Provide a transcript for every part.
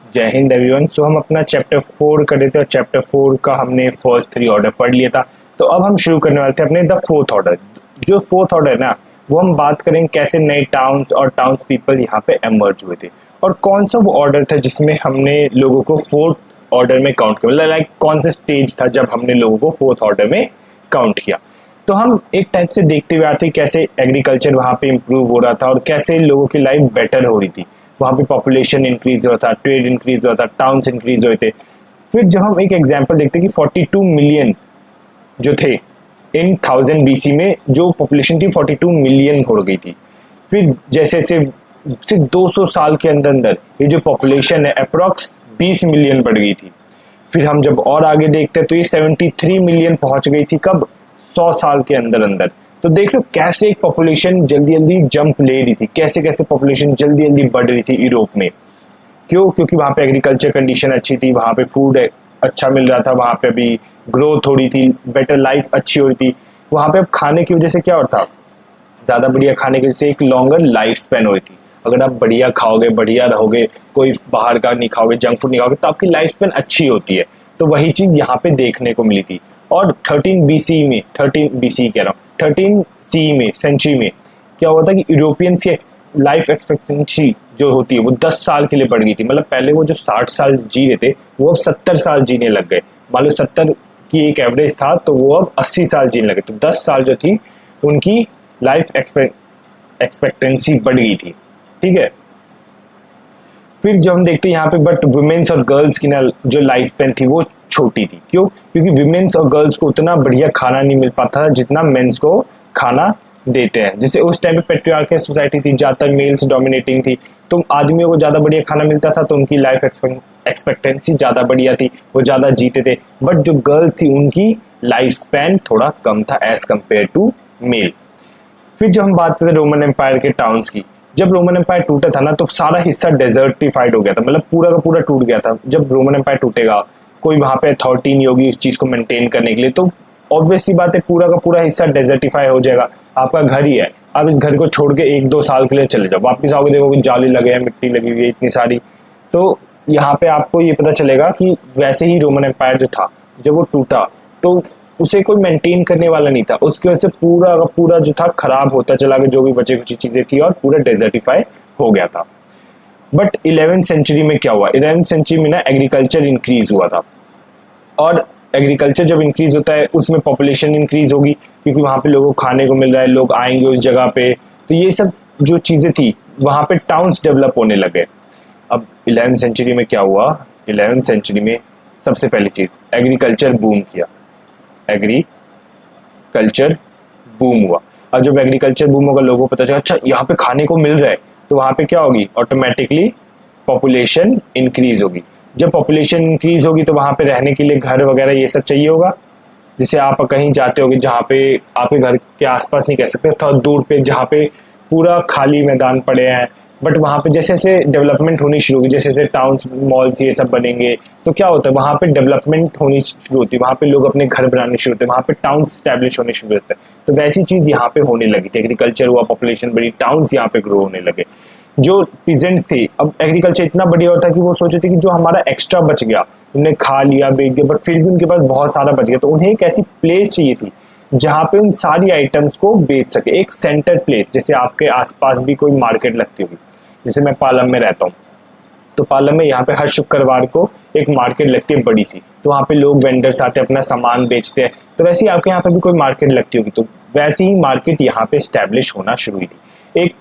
जय हिंद एवरीवन। सो हम अपना चैप्टर 4 कर रहे थे और चैप्टर 4 का हमने फर्स्ट 3 ऑर्डर पढ़ लिया था। तो अब हम शुरू करने वाले थे अपने द फोर्थ ऑर्डर। जो फोर्थ ऑर्डर है ना, वो हम बात करेंगे कैसे नए टाउन्स और टाउन्स पीपल यहाँ पे एमर्ज हुए थे और कौन सा वो ऑर्डर था जिसमें हमने लोगों को फोर्थ ऑर्डर में काउंट किया, मतलब लाइक कौन सा स्टेज था जब हमने लोगों को फोर्थ ऑर्डर में काउंट किया। तो हम एक टाइप से देखते हुए आते कैसे एग्रीकल्चर वहाँ पे इम्प्रूव हो रहा था और कैसे लोगों की लाइफ बेटर हो रही थी। वहाँ पे पॉपुलेशन इंक्रीज हुआ था, ट्रेड इंक्रीज हुआ था, टाउन्स इंक्रीज हुए थे। फिर जब हम एक एग्जांपल देखते कि 42 मिलियन जो थे इन 1000 BC में, जो पॉपुलेशन थी 42 मिलियन हो गई थी। फिर जैसे सिर्फ 200 साल के अंदर अंदर ये जो पॉपुलेशन है अप्रॉक्स 20 मिलियन बढ़ गई थी। फिर हम जब और आगे देखते हैं तो ये 73 मिलियन पहुंच गई थी कब, 100 साल के अंदर अंदर। तो देख लो कैसे एक पॉपुलेशन जल्दी जल्दी जंप ले रही थी, कैसे कैसे पॉपुलेशन जल्दी जल्दी बढ़ रही थी यूरोप में। क्यों? क्योंकि वहाँ पे एग्रीकल्चर कंडीशन अच्छी थी, वहाँ पे फूड अच्छा मिल रहा था, वहाँ पे भी ग्रोथ हो रही थी, बेटर लाइफ अच्छी हो रही थी। वहाँ पे अब खाने की वजह से क्या होता, ज़्यादा बढ़िया खाने की वजह से एक लॉन्गर लाइफ स्पैन हुई थी। अगर आप बढ़िया खाओगे, बढ़िया रहोगे, कोई बाहर का नहीं खाओगे, जंक फूड नहीं खाओगे, तो आपकी लाइफ स्पैन अच्छी होती है। तो वही चीज़ यहाँ पे देखने को मिली थी। और 13 BC में, 13 BC कह रहा हूँ, 13 CE में, सेंचुरी में क्या हुआ था कि यूरोपियंस की लाइफ एक्सपेक्टेंसी जो होती है वो 10 साल के लिए बढ़ गई थी। मतलब पहले वो जो 60 साल जी रहे थे वो अब 70 साल जीने लग गए। मान लो 70 की एक एवरेज था तो वो अब 80 साल जीने लगे। तो 10 साल जो थी उनकी लाइफ एक्सपेक्टेंसी बढ़ गई थी। ठीक है। फिर जब हम देखते हैं यहाँ पे बट वुमेन्स और गर्ल्स की ना जो लाइफ स्पैन थी वो छोटी थी। क्यों? क्योंकि वुमेन्स और गर्ल्स को उतना बढ़िया खाना नहीं मिल पाता जितना मेंस को खाना देते हैं। जैसे उस टाइम पे पेट्रियार्कल सोसाइटी थी, ज्यादातर मेल्स डोमिनेटिंग थी, तो आदमियों को ज्यादा बढ़िया खाना मिलता था तो उनकी लाइफ एक्सपेक्टेंसी ज्यादा बढ़िया थी, वो ज्यादा जीते थे। बट जो गर्ल्स थी उनकी लाइफ स्पैन थोड़ा कम था एज कम्पेयर टू मेल। फिर जब हम बात करें रोमन एम्पायर के टाउन्स की, जब रोमन एम्पायर टूटा था ना तो सारा हिस्सा डेजर्टिफाइड हो गया था, मतलब पूरा का पूरा टूट गया था। जब रोमन एम्पायर टूटेगा, कोई वहां पे अथॉरिटी नहीं होगी इस चीज को मेंटेन करने के लिए, तो ऑब्वियस सी बात है पूरा का पूरा हिस्सा डेजर्टिफाई हो जाएगा। आपका घर ही है, आप इस घर को छोड़ के 1-2 साल के लिए चले जाओ, वापस आओगे देखोगे जाली लगे हैं, मिट्टी लगी हुई है इतनी सारी। तो यहाँ पे आपको ये पता चलेगा कि वैसे ही रोमन एम्पायर जो था जब वो टूटा तो उसे कोई मेंटेन करने वाला नहीं था, उसकी वजह से पूरा का पूरा जो था खराब होता चला गया, जो भी बचे कुछ चीजें थी, और पूरा डेजर्टिफाई हो गया था। बट 11th सेंचुरी में क्या हुआ, 11th सेंचुरी में ना एग्रीकल्चर इंक्रीज हुआ था। और एग्रीकल्चर जब इंक्रीज होता है उसमें पॉपुलेशन इंक्रीज होगी क्योंकि वहां पे लोगों को खाने को मिल रहा है, लोग आएंगे उस जगह पे। तो ये सब जो चीजें थी वहां पे टाउन्स डेवलप होने लगे। अब 11th सेंचुरी में क्या हुआ, 11th सेंचुरी में सबसे पहली चीज एग्रीकल्चर बूम किया, एग्रीकल्चर बूम हुआ। अब जब एग्रीकल्चर बूम होगा लोगों को पता चला अच्छा यहाँ पे खाने को मिल रहा है, तो वहां पे क्या होगी, ऑटोमेटिकली पॉपुलेशन इंक्रीज होगी। जब पॉपुलेशन इंक्रीज होगी तो वहां पे रहने के लिए घर वगैरह ये सब चाहिए होगा। जैसे आप कहीं जाते होगे जहाँ पे आपके घर के आसपास नहीं कह सकते, थोड़ा दूर पे जहाँ पे पूरा खाली मैदान पड़े हैं, बट वहाँ पे जैसे जैसे डेवलपमेंट होनी शुरू होगी, जैसे जैसे टाउन्स मॉल्स ये सब बनेंगे तो क्या होता है वहाँ पे डेवलपमेंट होनी शुरू होती है, वहाँ पे लोग अपने घर बनाने शुरू होते हैं, वहाँ पे टाउन स्टैब्लिश होने शुरू होते हैं। तो वैसी चीज यहाँ पे होने लगी थी, एग्रीकल्चर हुआ, पॉपुलेशन बढ़ी, टाउन्स यहाँ पे ग्रो होने लगे। जो पीजेंट्स थे, अब एग्रीकल्चर इतना बढ़िया होता है कि वो सोचे थे कि जो हमारा एक्स्ट्रा बच गया उन्हें खा लिया, बेच दिया, बट फिर भी उनके पास बहुत सारा बच गया, तो उन्हें एक ऐसी प्लेस चाहिए थी जहाँ पे उन सारी आइटम्स को बेच सके, एक सेंटर प्लेस। जैसे आपके आसपास भी कोई मार्केट लगती होगी, जैसे मैं पालम में रहता हूँ तो पालम में यहाँ पे हर शुक्रवार को एक मार्केट लगती है बड़ी सी, तो वहाँ पे लोग वेंडर्स आते हैं अपना सामान बेचते हैं। तो वैसे ही आपके यहाँ पे भी कोई मार्केट लगती होगी, तो वैसी ही मार्केट यहाँ पे स्टैब्लिश होना शुरू हुई थी। एक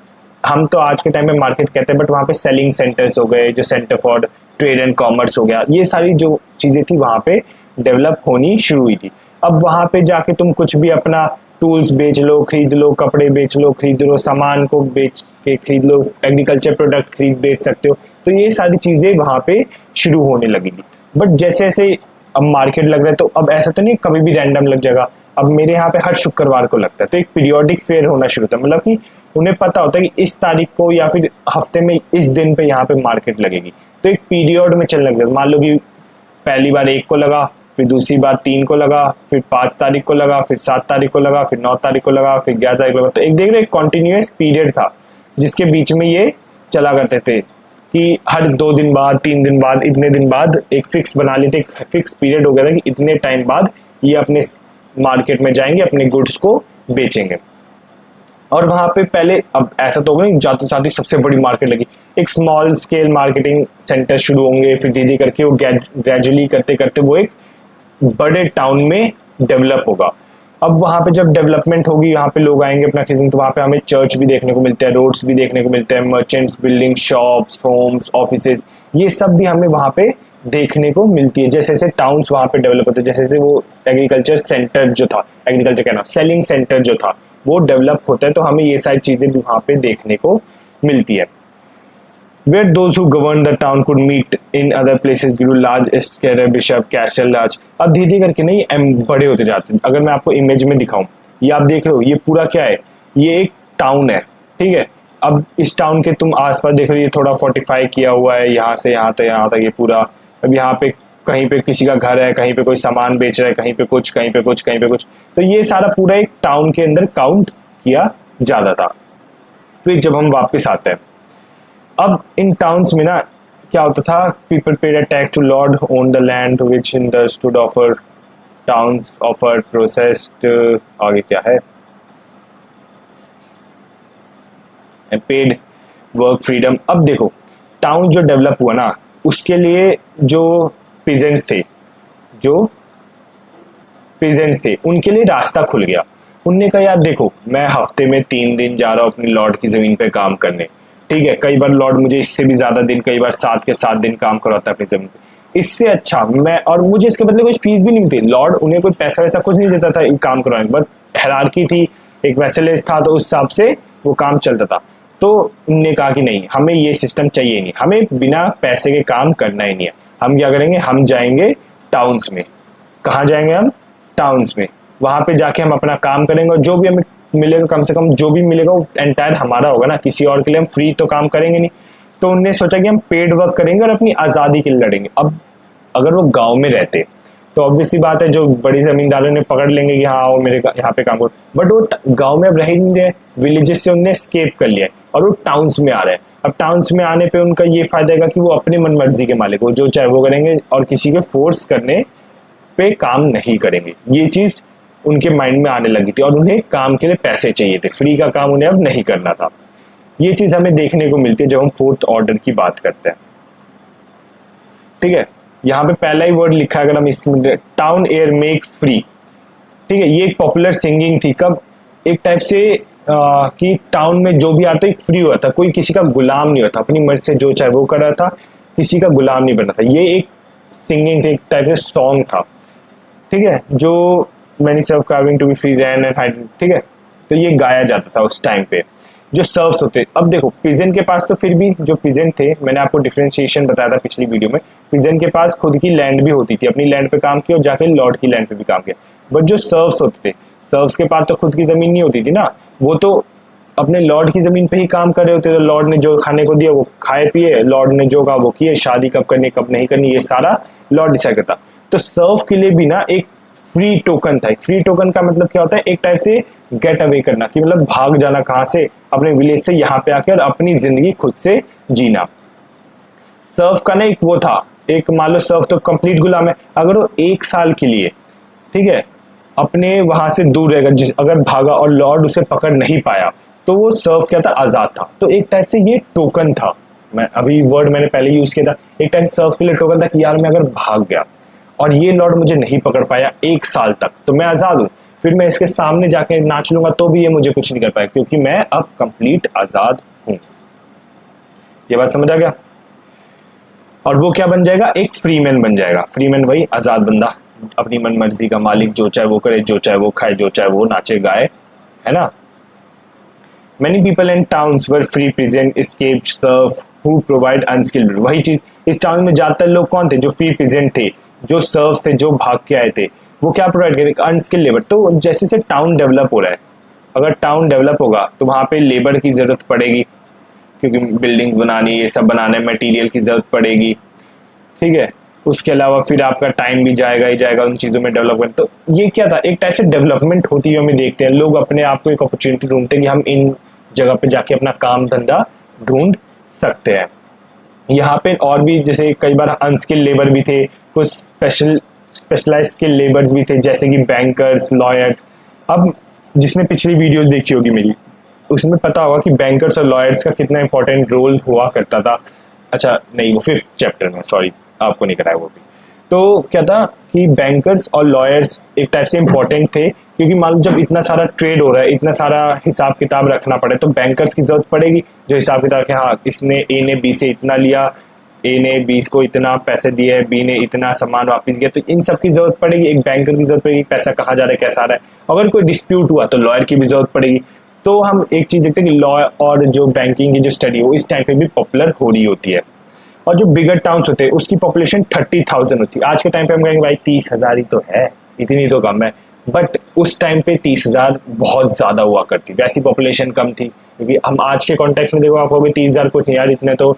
हम तो आज के टाइम में मार्केट कहते हैं, बट वहाँ पे सेलिंग सेंटर्स हो गए, जो centre for trade and commerce हो गया, ये सारी जो चीजें थी वहाँ पे डेवलप होनी शुरू हुई थी। अब वहाँ पे जाके तुम कुछ भी अपना टूल्स बेच लो, खरीद लो, कपड़े बेच लो, खरीद लो, सामान को बेच के खरीद लो, एग्रीकल्चर प्रोडक्ट खरीद बेच सकते हो। तो ये सारी चीजें वहाँ पे शुरू होने लगी थी। बट जैसे जैसे अब मार्केट लग रहा है तो अब ऐसा तो नहीं कभी भी रैंडम लग जाएगा। अब मेरे यहाँ पे हर शुक्रवार को लगता है, तो एक पीरियोडिक फेयर होना शुरू होता है, मतलब कि उन्हें पता होता है कि इस तारीख को या फिर हफ्ते में इस दिन पे यहाँ पे मार्केट लगेगी। तो एक पीरियड में चलने लगा, मान लो कि पहली बार 1 को लगा, फिर दूसरी बार 3 को लगा, फिर 5 तारीख को लगा, फिर 7 तारीख को लगा, फिर 9 तारीख को लगा, फिर 11 तारीख को लगा। तो एक देख रहे एक कॉन्टिन्यूस पीरियड था जिसके बीच में ये चला करते थे। कि हर 2 दिन बाद 3 दिन बाद इतने दिन बाद एक फिक्स बना लेते, एक फिक्स पीरियड हो गया था कि इतने टाइम बाद ये अपने मार्केट में जाएंगे, अपने गुड्स को बेचेंगे। और वहां पे पहले, अब ऐसा तो होगा नहीं जाते साथ ही सबसे बड़ी मार्केट लगी, एक स्मॉल स्केल मार्केटिंग सेंटर शुरू होंगे, फिर धीरे करके वो ग्रेजुअली करते करते वो एक बड़े टाउन में डेवलप होगा। अब वहां पे जब डेवलपमेंट होगी, यहाँ पे लोग आएंगे अपना खरीदने, तो वहां पे हमें चर्च भी देखने को मिलते हैं, रोड्स भी देखने को मिलते हैं, merchants building, shops, homes, offices, ये सब भी हमें वहां पे देखने को मिलती है। जैसे जैसे टाउन्स वहां पे डेवलप होते हैं, जैसे जैसे वो एग्रीकल्चर सेंटर जो था, एग्रीकल्चर कहना सेलिंग सेंटर जो था वो डेवलप होता है, तो हमें ये सारी चीजें भी वहां पे देखने को मिलती है। Where those who govern the town could meet in other places grew large square, bishop, castle, large। अब धीरे करके नहीं बड़े होते जाते हैं। अगर मैं आपको इमेज में दिखाऊं, ये आप देख रहे हो, ये पूरा क्या है, ये एक टाउन है, ठीक है। अब इस टाउन के तुम आसपास देख रहे हो, ये थोड़ा फोर्टिफाई किया हुआ है, यहाँ से यहाँ तक यहाँ तक ये पूरा। अब यहाँ पे कहीं पे किसी का घर है, कहीं पे कोई सामान बेच रहा है, कहीं पे कुछ, कहीं पे कुछ, कहीं पे कुछ, तो ये सारा पूरा एक टाउन के अंदर काउंट किया जाता था। फिर जब हम वापस आते हैं, अब इन टाउन्स में ना क्या होता था, people paid a tax to lord own the land which in the stood offer towns offer processed, आगे क्या है, पेड वर्क फ्रीडम। अब देखो टाउन जो डेवलप हुआ ना, उसके लिए जो पीजेंट्स थे उनके लिए रास्ता खुल गया। उनने कहा यार देखो, मैं हफ्ते में 3 दिन जा रहा हूँ अपनी लॉर्ड की जमीन पे काम करने, ठीक है, कई बार लॉर्ड मुझे इससे भी ज्यादा दिन, कई बार 7 के 7 दिन काम करवाता है अपनी जमीन पे, इससे अच्छा मैं, और मुझे इसके बदले कुछ फीस भी नहीं मिलती, लॉर्ड उन्हें कोई पैसा वैसा कुछ नहीं देता था काम करवाने, बट हायरार्की थी, एक वेसलेज था, तो उस हिसाब से वो काम चलता था। तो उनने कहा कि नहीं, हमें ये सिस्टम चाहिए नहीं, हमें बिना पैसे के काम करना ही नहीं है। हम क्या करेंगे, हम जाएंगे टाउन्स में। कहाँ जाएंगे हम? टाउन्स में। वहां पे जाके हम अपना काम करेंगे, और जो भी हमें मिलेगा, कम से कम जो भी मिलेगा वो एंटायर हमारा होगा ना, किसी और के लिए हम फ्री तो काम करेंगे नहीं। तो उनने सोचा कि हम पेड वर्क करेंगे और अपनी आज़ादी के लिए लड़ेंगे। अब अगर वो गांव में रहते तो ऑब्वियसली बात है, जो बड़ी जमींदारों ने पकड़ लेंगे कि हाँ वो मेरे यहाँ पे काम करो, बट वो गाँव में अब रह नहीं रहे, विलेजेस से उनने स्केप कर लिया और वो टाउन्स में आ रहे हैं। अब टाउन्स में आने पे उनका ये फायदा है कि वो अपने मन मर्जी के मालिक हो, जो चाहे वो करेंगे और किसी के फोर्स करने पे काम नहीं करेंगे। ये चीज उनके माइंड में आने लगी थी और उन्हें काम के लिए पैसे चाहिए थे, फ्री का काम उन्हें अब नहीं करना था। ये चीज हमें देखने को मिलती है जब हम 4th ऑर्डर की बात करते हैं, ठीक है। यहाँ पे पहला ही वर्ड लिखा है, अगर हम इसमें टाउन एयर मेक्स फ्री, ठीक है। ये एक पॉपुलर सिंगिंग थी, कब, एक टाइप से कि टाउन में जो भी आता है फ्री हुआ था, कोई किसी का गुलाम नहीं होता, अपनी मर्जी से जो चाहे वो कर रहा था, किसी का गुलाम नहीं बना था। ये एक सिंगिंग थी, एक टाइप से सॉन्ग था, ठीक है, जो many serve carving to be free ran and hide, ठीक है। तो ये गाया जाता था उस टाइम पे। जो सर्व्स होते, अब देखो पिजन के पास तो फिर भी, जो पिजन थे, मैंने आपको डिफरेंशिएशन बताया था पिछली वीडियो में, पिजन के पास खुद की लैंड भी होती थी, अपनी लैंड पे काम किया और जाके लॉर्ड की लैंड पे भी काम किया। बट जो सर्व्स होते थे, सर्व्स के पास तो खुद की जमीन नहीं होती थी ना, वो तो अपने लॉर्ड की जमीन पे ही काम कर रहे होते थे। लॉर्ड ने जो खाने को दिया वो खाए पिए, लॉर्ड ने जो कहा वो किए, शादी कब करनी कब नहीं करनी ये सारा लॉर्ड डिसाइड करता। तो सर्व के लिए भी ना एक फ्री टोकन था। फ्री टोकन का मतलब क्या होता है, एक टाइप से गेट अवे करना, कि मतलब भाग जाना कहाँ से, अपने विलेज से यहाँ पे आके और अपनी जिंदगी खुद से जीना। सर्व का ना एक वो था, एक मान लो सर्व तो कंप्लीट गुलाम है, अगर वो 1 साल के लिए, ठीक है, अपने वहां से दूर रहेगा, अगर भागा और लॉर्ड उसे पकड़ नहीं पाया तो वो सर्व क्या था, आजाद था। तो एक टाइप से ये टोकन था, मैं अभी वर्ड मैंने पहले यूज किया था, एक टाइप सर्व के लिए टोकन था कि यार मैं अगर भाग गया और ये लॉर्ड मुझे नहीं पकड़ पाया 1 साल तक, तो मैं आजाद हूं, फिर मैं इसके सामने जाके नाच लूंगा तो भी ये मुझे कुछ नहीं कर पाया, क्योंकि मैं अब कंप्लीट आजाद हूं। ये बात समझ आ गया? और वो क्या बन जाएगा, एक फ्रीमैन बन जाएगा। फ्रीमैन वही आजाद बंदा, अपनी मन मर्जी का मालिक, जो चाहे वो करे, जो चाहे वो खाए, जो चाहे वो नाचे गाए, है ना। Many people in towns were free peasant, escaped, serf who provide unskilled। वही चीज, इस टाउन में ज्यादातर लोग कौन थे, जो फ्री peasant थे, जो सर्व्स थे, जो भाग के आए थे, वो क्या प्रोवाइड करेंगे, अनस्किल्ड लेबर। तो जैसे से टाउन डेवलप हो रहा है, अगर टाउन डेवलप होगा तो वहां पे लेबर की जरूरत पड़ेगी, क्योंकि बिल्डिंग्स बनानी, ये सब बनाने, मटेरियल की जरूरत पड़ेगी, ठीक है। उसके अलावा फिर आपका टाइम भी जाएगा ही जाएगा उन चीजों में डेवलपमेंट। तो ये क्या था, एक टाइप से डेवलपमेंट होती है, हमें देखते हैं लोग अपने आप को एक अपॉर्चुनिटी ढूंढते हैं कि हम इन जगह पे जाके अपना काम धंधा ढूंढ सकते हैं। यहाँ पे और भी जैसे कई बार अनस्किल्ड लेबर भी थे, कुछ स्पेशलाइज स्किल लेबर भी थे, जैसे कि बैंकर्स, लॉयर्स। अब जिसने पिछली वीडियो देखी होगी मेरी, उसमें पता होगा कि बैंकर्स और लॉयर्स का कितना इंपॉर्टेंट रोल हुआ करता था। अच्छा नहीं, वो 5th चैप्टर में, सॉरी आपको नहीं कराया वो भी। तो क्या था कि बैंकर्स और लॉयर्स एक टाइप से इंपॉर्टेंट थे, क्योंकि मान लो जब इतना सारा ट्रेड हो रहा है, इतना सारा हिसाब किताब रखना पड़े, तो बैंकर्स की जरूरत पड़ेगी, जो हिसाब किताब के हाँ इसने ए ने बी से इतना लिया, ए ने बी को इतना पैसे दिए, बी ने इतना सामान वापस किया, तो इन सब की जरूरत पड़ेगी। एक बैंकर की जरूरत पड़ेगी, पैसा कहाँ जा रहा है, कैसा आ रहा है। अगर कोई डिस्प्यूट हुआ तो लॉयर की भी जरूरत पड़ेगी। तो हम एक चीज देखते हैं कि लॉ और जो बैंकिंग की जो स्टडी हो इस टाइम पे भी पॉपुलर हो रही होती है। और जो बिगर टाउन्स होते हैं उसकी पॉपुलेशन 30,000 होती है। आज के टाइम पे हम कहेंगे भाई 30,000 ही तो है, इतनी तो कम है, बट उस टाइम पे 30,000 बहुत ज्यादा हुआ करती, वैसी पॉपुलेशन कम थी। क्योंकि हम आज के कॉन्टेक्स्ट में देखो, आप कहोगे 30,000 कुछ नहीं यार, इतने तो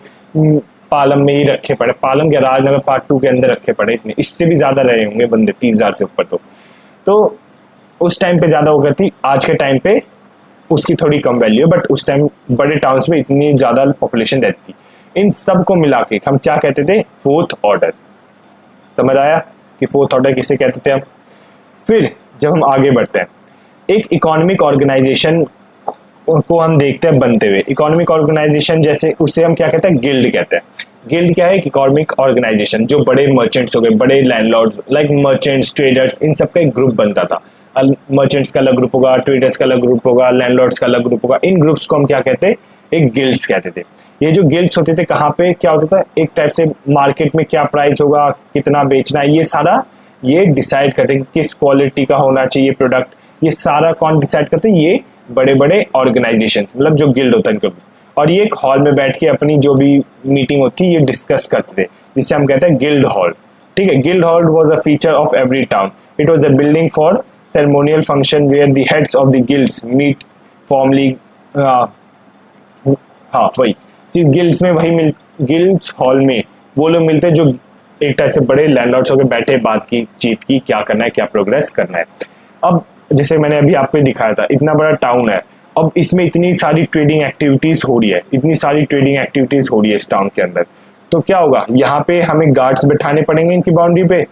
पालम में ही रखे पड़े, पालम के राजनगर पार्ट 2 के अंदर रखे पड़े, इतने इससे भी ज्यादा रहे होंगे बंदे 30,000 से ऊपर। तो उस टाइम पे ज्यादा हो गई थी, आज के टाइम पे उसकी थोड़ी कम वैल्यू है, बट उस टाइम बड़े टाउन्स में इतनी ज्यादा पॉपुलेशन रहती थी। इन सब को मिला के हम क्या कहते थे, फोर्थ ऑर्डर। समझ आया कि फोर्थ ऑर्डर किसे कहते थे हम। फिर जब हम आगे बढ़ते हैं, एक इकोनॉमिक ऑर्गेनाइजेशन को हम देखते हैं बनते हुए। इकोनॉमिक ऑर्गेनाइजेशन जैसे उसे हम क्या कहते हैं, गिल्ड कहते हैं। गिल्ड क्या है, इकोनॉमिक ऑर्गेनाइजेशन, जो बड़े मर्चेंट्स हो गए, बड़े लैंडलॉर्ड्स लाइक मर्चेंट्स, ट्रेडर्स, इन सब का एक ग्रुप बनता था। मर्चेंट्स का अलग ग्रुप होगा, ट्रेडर्स का अलग ग्रुप होगा, लैंडलॉर्ड्स का अलग ग्रुप होगा। इन ग्रुप्स को हम क्या कहते हैं, एक गिल्ड्स कहते थे। ये जो गिल्ड्स होते थे कहाँ पे क्या होता था, एक टाइप से मार्केट में क्या प्राइस होगा, कितना बेचना है, ये सारा ये डिसाइड करते कि किस क्वालिटी का होना चाहिए प्रोडक्ट। ये सारा कौन डिसाइड करते हैं, ये बड़े बड़े ऑर्गेनाइजेशन, मतलब जो गिल्ड होता है इनके। और ये एक हॉल में बैठ के अपनी जो भी मीटिंग होती है ये डिस्कस करते थे, जिसे हम कहते हैं गिल्ड हॉल। ठीक है, guild hall was a feature of every town. It was a building for ceremonial function where the heads of the guilds meet formally। हाँ वही चीज गिल्ड्स में वही गिल्ड्स हॉल में वो लोग मिलते हैं जो एक टाइप से बड़े लैंडलॉर्ड्स होकर बैठे, बात की चीत की, क्या करना है, क्या प्रोग्रेस करना है। अब जैसे मैंने अभी आपको दिखाया था, इतना बड़ा टाउन है, अब इसमें इतनी सारी ट्रेडिंग एक्टिविटीज हो रही है, इतनी सारी ट्रेडिंग एक्टिविटीज हो रही है इस टाउन के अंदर। तो क्या होगा, यहाँ पे हमें गार्ड्स बिठाने पड़ेंगे इनकी बाउंड्री पे,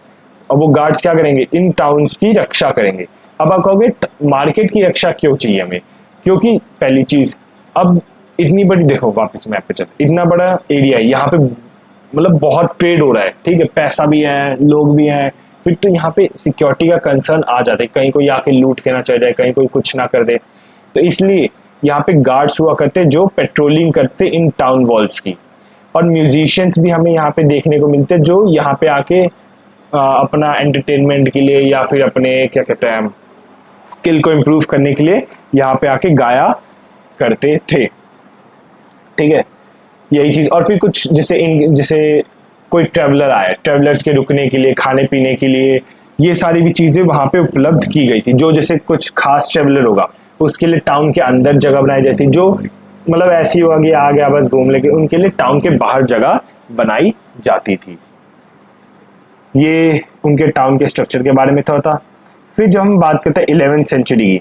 और वो गार्ड्स क्या करेंगे, इन टाउन्स की रक्षा करेंगे। अब आप कहोगे मार्केट की रक्षा क्यों चाहिए हमें, क्योंकि पहली चीज, अब इतनी बड़ी, देखो वापस मैप पे चलते, इतना बड़ा एरिया है, यहाँ पे मतलब बहुत ट्रेड हो रहा है, ठीक है, पैसा भी है, लोग भी हैं, फिर तो यहाँ पे सिक्योरिटी का कंसर्न आ जाता है, कहीं कोई आके लूट के ना चल जाए, कहीं कोई कुछ ना कर दे। तो इसलिए यहाँ पे गार्ड्स हुआ करते जो पेट्रोलिंग करते इन टाउन वॉल्स की। और म्यूजिशियंस भी हमें यहाँ पे देखने को मिलते जो यहाँ पे आके अपना एंटरटेनमेंट के लिए या फिर अपने क्या कहते हैं स्किल को इम्प्रूव करने के लिए यहाँ पे आके गाया करते थे। ठीक है, यही चीज। और फिर कुछ जैसे कोई ट्रेवलर आए, ट्रेवलर्स के रुकने के लिए, खाने पीने के लिए, ये सारी भी चीजें वहां पे उपलब्ध की गई थी। जो जैसे कुछ खास ट्रेवलर होगा उसके लिए टाउन के अंदर जगह बनाई जाती, जो मतलब ऐसी हुआ कि आ गया बस घूम लेके, उनके लिए टाउन के बाहर जगह बनाई जाती थी। ये उनके टाउन के स्ट्रक्चर के बारे में था। फिर जब हम बात करते हैं 11वीं सेंचुरी की,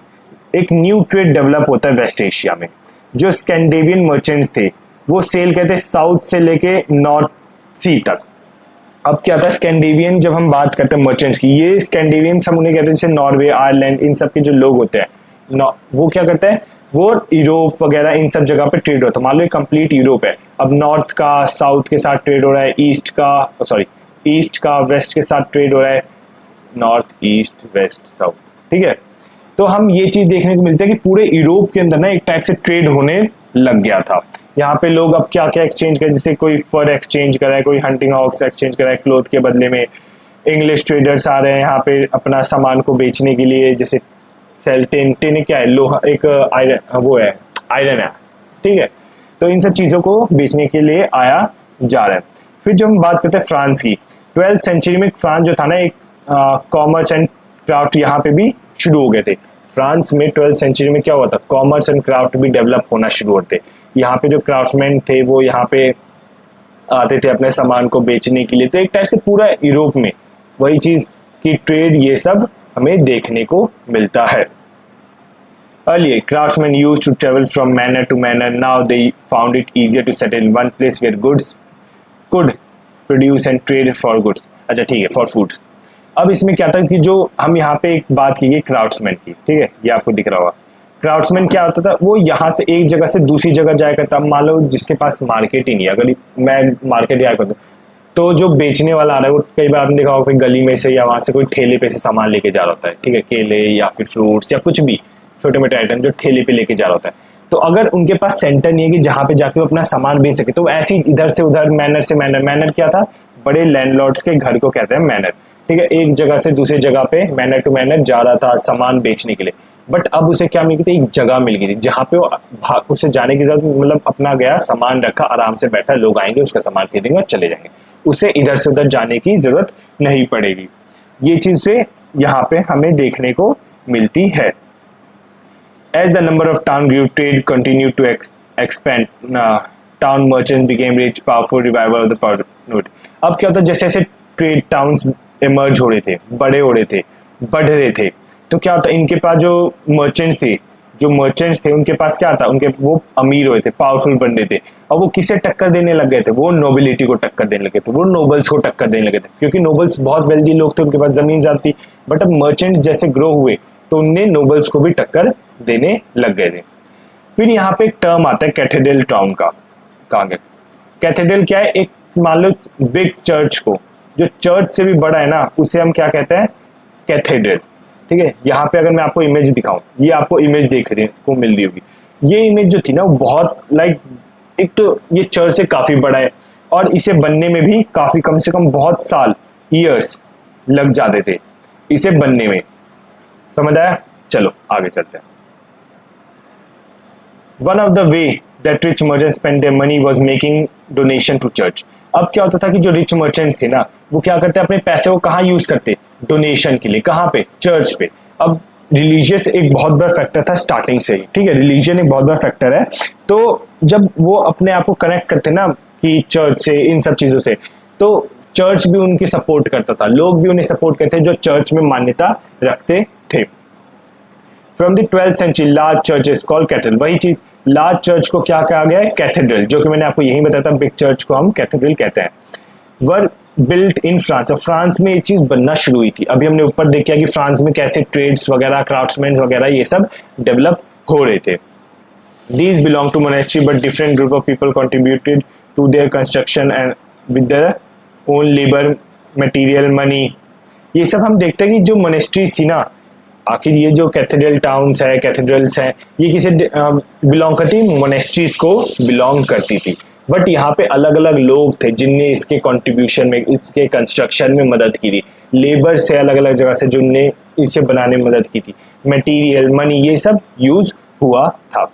एक न्यू ट्रेड डेवलप होता है वेस्ट एशिया में। जो स्कैंडिनेवियन मर्चेंट्स थे वो सेल करते साउथ से लेके नॉर्थ सी तक। अब क्या था स्कैंडिनेवियन, जब हम बात करते हैं मर्चेंट्स की, ये स्कैंडिनेवियंस हम उन्हें कहते हैं जैसे नॉर्वे, आयरलैंड, इन सब के जो लोग होते हैं वो क्या करते हैं, वो यूरोप वगैरह इन सब जगह पे ट्रेड होता है। मान लो कंप्लीट यूरोप है, अब नॉर्थ का साउथ के साथ ट्रेड हो रहा है, ईस्ट का वेस्ट के साथ ट्रेड हो रहा है, नॉर्थ ईस्ट वेस्ट साउथ। ठीक है, तो हम ये चीज देखने को मिलता है कि पूरे यूरोप के अंदर ना एक टाइप से ट्रेड होने लग गया था। यहाँ पे लोग अब क्या क्या एक्सचेंज कर, जैसे कोई फर एक्सचेंज कर रहा है, कोई हंटिंग हॉक्स एक्सचेंज कर रहा है क्लोथ के बदले में। इंग्लिश ट्रेडर्स आ रहे हैं यहाँ पे अपना सामान को बेचने के लिए, जैसे टेन क्या है, लोहा, एक आयरन, वो है आयरन है। ठीक है, तो इन सब चीजों को बेचने के लिए आया जा रहा है। फिर जब हम बात करते हैं फ्रांस की, 12th सेंचुरी में फ्रांस जो था ना, एक कॉमर्स एंड क्राफ्ट यहाँ पे भी शुरू हो गए थे। फ्रांस में 12th सेंचुरी में क्या हुआ था, कॉमर्स एंड क्राफ्ट भी डेवलप होना शुरू होते। यहाँ पे जो क्राफ्टमैन थे वो यहाँ पे आते थे अपने सामान को बेचने के लिए। तो एक टाइप से पूरा यूरोप में वही चीज की ट्रेड, ये सब हमें देखने को मिलता है। Earlier, craftsmen used to travel from manor to manor. Now they found it easier to settle in one place where goods could produce and trade for goods, अच्छा ठीक है, फॉर फूड्स। अब इसमें क्या था कि जो हम यहाँ पे एक बात की गई क्राउड्समैन की, ठीक है, ये आपको दिख रहा होगा। क्राउड्समैन क्या होता था, वो यहाँ से एक जगह से दूसरी जगह जाया करता। मान लो जिसके पास मार्केट ही नहीं है, अगर मैं मार्केट जाया करता तो जो बेचने वाला आ रहा है वो कई बार आपने देखा होगा कोई गली में से या वहां से कोई ठेले पे से सामान लेके जा रहा होता है, ठीक है, केले या फिर फ्रूट्स या कुछ भी छोटे मोटे आइटम जो ठेले पे लेके जा रहा होता है। तो अगर उनके पास सेंटर नहीं है कि जहाँ पे जाके वो अपना सामान बेच सके, तो ऐसे ही इधर से उधर मैनर से मैनर, मैनर क्या था, बड़े लैंडलॉर्ड्स के घर को कहते हैं मैनर, ठीक है, एक जगह से दूसरी जगह पे मैनर टू मैनर जा रहा था सामान बेचने के लिए। बट अब उसे क्या मिल गई थी, एक जगह मिल गई थी जहाँ पे वो उसे जाने की जरूरत, मतलब अपना गया सामान रखा, आराम से बैठा, लोग आएंगे उसका सामान खरीदेंगे और चले जाएंगे, उसे इधर से उधर जाने की जरूरत नहीं पड़ेगी। ये चीज से यहाँ पे हमें देखने को मिलती है। As the number of town grew, trade continued to expand. Town merchants became rich, powerful, revival of the pursuit. अब क्या होता है, जैसे जैसे ट्रेड टाउन्स इमर्ज हो रहे थे, बड़े हो रहे थे, बढ़ रहे थे, तो क्या होता है, इनके पास जो मर्चेंट्स थे उनके पास क्या था, उनके वो अमीर हुए थे, पावरफुल बन रहे थे, और वो किसे टक्कर देने लग गए थे, वो नोबिलिटी को टक्कर देने लगे थे, वो नोबल्स को टक्कर देने लगे थे, क्योंकि नोबल्स बहुत वेल्दी लोग थे, उनके पास जमीन ज्यादा थी। बट अब मर्चेंट्स जैसे ग्रो हुए तो उनने नोबल्स को भी टक्कर देने लग गए थे। फिर यहाँ पे एक टर्म आता है कैथेड्रल टाउन का। कहाँ गया कैथेड्रल, क्या है, एक मान लो बिग चर्च को, जो चर्च से भी बड़ा है ना, उसे हम क्या कहते हैं, कैथेड्रल, ठीक है। यहाँ पे अगर मैं आपको इमेज दिखाऊं, ये आपको इमेज देखने को मिल रही होगी, ये इमेज जो थी ना वो बहुत एक तो ये चर्च से काफी बड़ा है और इसे बनने में भी काफी कम से कम बहुत साल, ईयर्स लग जाते थे इसे बनने में, समझ आया। चलो आगे चलते हैं। One of the way that rich merchants spend their money was making donation to church. अब क्या होता था कि जो रिच मर्चेंट्स थे ना, वो क्या करते, अपने पैसे को कहाँ यूज करते, डोनेशन के लिए। कहाँ पे, चर्च पे। अब रिलीजियस एक बहुत बड़ा फैक्टर था स्टार्टिंग से ही, ठीक है, रिलीजन एक बहुत बड़ा फैक्टर है। तो जब वो अपने आप को कनेक्ट करते ना कि चर्च से, इन सब चीजों से, तो चर्च भी उनकी सपोर्ट करता था, लोग भी उन्हें सपोर्ट करते थे जो चर्च में मान्यता रखते थे। From the 12th century large churches called cathedral, वही चीज लार्ज चर्च को क्या कहा गया है, कैथेड्रल, जो कि मैंने आपको यही बताया था, बिग चर्च को हम कैथेड्रल कहते हैं। Were built in France, France में ये चीज बनना शुरू हुई थी। अभी हमने ऊपर देखा कि फ्रांस में कैसे ट्रेड्स वगैरह, क्राफ्ट्समैन वगैरह ये सब डेवलप हो रहे थे। These belong to monastery, but different group of people contributed to their construction and with their own labor, material, money। ये सब हम देखते हैं कि जो मोनेस्ट्रीज थी ना, आखिर ये जो कैथेड्रल टाउन्स है, कैथेड्रल्स हैं, ये किसे बिलोंग करती, मोनेस्ट्रीज को बिलोंग करती थी। बट यहाँ पे अलग अलग लोग थे जिनने इसके कंट्रीब्यूशन में, इसके कंस्ट्रक्शन में मदद की थी। लेबर से अलग अलग जगह से जिनने इसे बनाने में मदद की थी, मटेरियल, मनी, ये सब यूज हुआ था।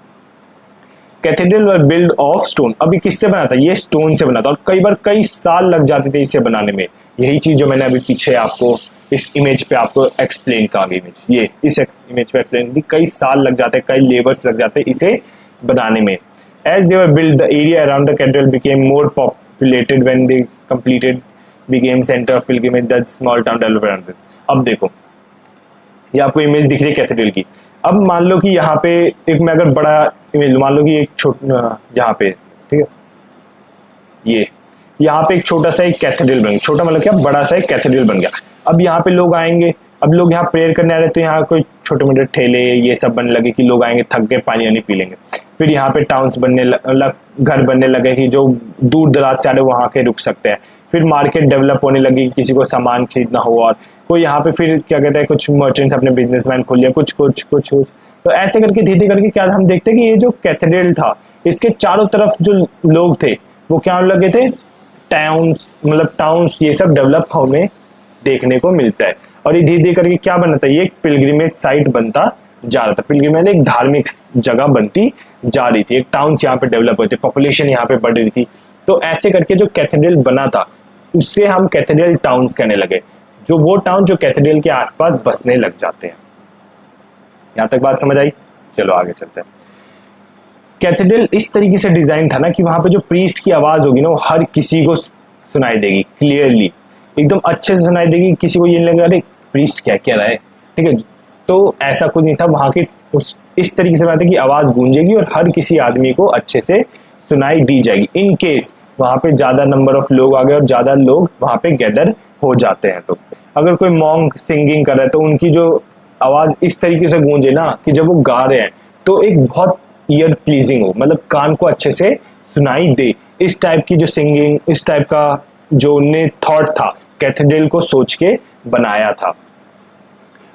Cathedral were build of stone. अभी किससे बना था, ये स्टोन से बना था, और कई बार कई साल लग जाते थे इसे बनाने में। यही चीज जो मैंने अभी पीछे आपको इस इमेज पे आपको एक्सप्लेन कहा, इमेज ये इस इमेज पे एक्सप्लेन की, कई साल लग जाते, कई लेबर्स लग जाते इसे बनाने में। As they were built, the area around the cathedral became more populated. When they completed, became center of pilgrimage. That small town developed around it. अब देखो, ये आपको इमेज दिख रही है कैथेड्रल की। अब मान लो कि यहाँ पे एक, मैं अगर बड़ा इमेज, मान लो कि एक छोटा, यहाँ पे, ठीक है, ये यहाँ पे एक छोटा सा एक कैथेड्रल बन गया। छोटा मतलब क्या, बड़ा सा एक कैथेड्रल बन गया। अब यहाँ पे लोग आएंगे, अब लोग यहाँ प्रेयर करने आ रहे, तो यहाँ कोई छोटे मोटे ठेले ये सब बनने लगे कि लोग आएंगे, थक गए, पानी वानी पी लेंगे। फिर यहाँ पे टाउन्स बनने घर बनने लगे कि जो दूर दराज से आ रहे वहाँ के रुक सकते हैं। फिर मार्केट डेवलप होने लगी, किसी को सामान खरीदना हो, और कोई यहाँ पे फिर क्या कहते हैं, कुछ मर्चेंट्स अपने बिजनेसमैन खोल लिया, कुछ कुछ कुछ कुछ। तो ऐसे करके धीरे धीरे करके क्या हम देखते हैं कि ये जो कैथेड्रल था, इसके चारों तरफ जो लोग थे वो क्या होने लगे थे, टाउन्स, मतलब टाउन्स ये सब डेवलप होने देखने को मिलता है। और ये धीरे धीरे करके क्या बनता है, ये एक पिलग्रिमेज साइट बनता जा रहा था। पिलग्रिमेज एक धार्मिक जगह बनती जा रही थी, एक टाउन्स यहाँ पे डेवलप होते, पॉपुलेशन यहाँ पे बढ़ रही थी। तो ऐसे करके जो कैथेड्रल बना था उससे हम कैथेड्रल टाउन्स कहने लगे, जो वो टाउन जो कैथेड्रल के आसपास बसने लग जाते हैं। यहाँ तक बात समझ आई, चलो आगे चलते हैं। कैथेड्रल इस तरीके से डिजाइन था ना कि वहां पे जो प्रीस्ट की आवाज होगी ना, वो हर किसी को सुनाई देगी, क्लियरली एकदम अच्छे से सुनाई देगी। किसी को ये नहीं लगेगा अरे प्रीस्ट क्या कह रहा है, ठीक है। तो ऐसा कुछ नहीं था वहां की, उस इस तरीके से बात है कि आवाज गूंजेगी और हर किसी आदमी को अच्छे से सुनाई दी जाएगी। इन केस वहाँ पे ज़्यादा नंबर ऑफ लोग आ गए और ज़्यादा लोग वहाँ पे गैदर हो जाते हैं। तो अगर कोई मॉन्क सिंगिंग कर रहा है तो उनकी जो आवाज़ इस तरीके से गूंजे ना कि जब वो गा रहे हैं तो एक बहुत ईयर प्लीजिंग हो, मतलब कान को अच्छे से सुनाई दे। इस टाइप की जो सिंगिंग, इस टाइप का जो उनने थॉट था कैथेड्रल को सोच के बनाया था।